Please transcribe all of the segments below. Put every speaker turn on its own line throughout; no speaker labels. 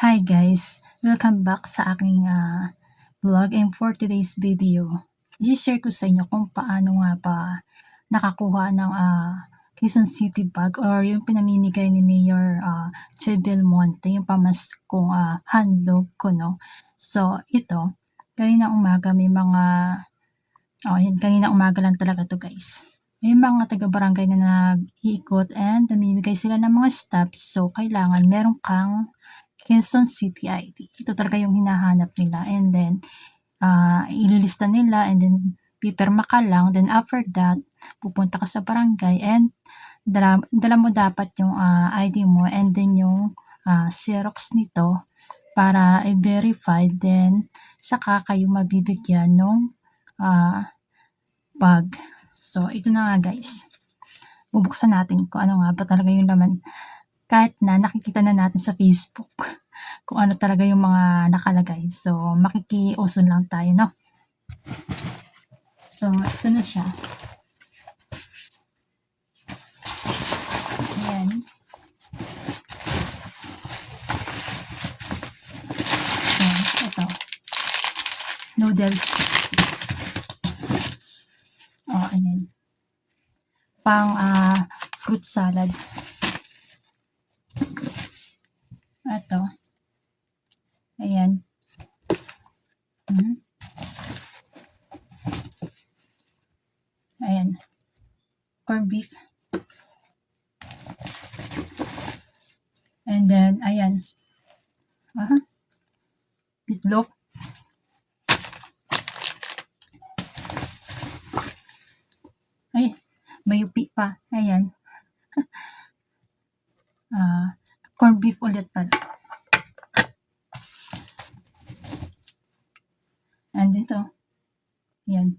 Hi guys! Welcome back sa aking vlog, and for today's video, isi-share ko sa inyo kung paano nga ba nakakuha ng Quezon City bag or yung pinamimigay ni Mayor Che Belmonte, yung pamaskong handog ko, no? So ito, kanina umaga may mga, kanina umaga lang talaga to guys. May mga taga-barangay na nag-iikot and namimigay sila ng mga stuffs, so kailangan meron kang Quezon City ID. Ito talaga yung hinahanap nila, and then ililista nila, and then pipirma ka lang, then after that pupunta ka sa barangay and dala mo dapat yung ID mo, and then yung Xerox nito para i-verify, then saka kayo mabibigyan ng bag. So ito na nga guys, bubuksan natin kung ano nga ba talaga yung laman, kahit na nakikita na natin sa Facebook kung ano talaga yung mga nakalagay. So makikiuson lang tayo, no? So ito na siya. Ayan. So ito, noodles. Ayan, pang fruit salad. Ito, ayan. Ayan, corned beef. And then ayan, bitlog. Ay, mayupi pa. Ayan. Corned beef ulit pala. And ito, ayan,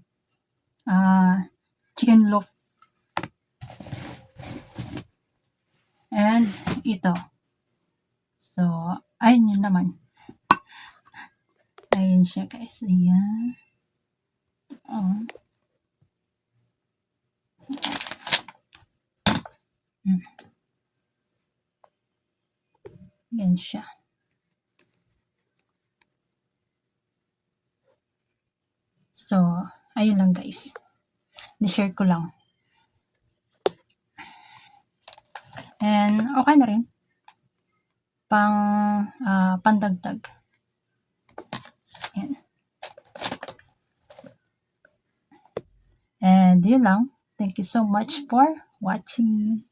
chicken loaf. And ito. So, ayun yun naman. Ayan siya guys. Ayan. Ayan siya. So, ayun lang guys. Ni-share ko lang. And okay na rin. Pandagdag. Ayan. And yun lang. Thank you so much for watching.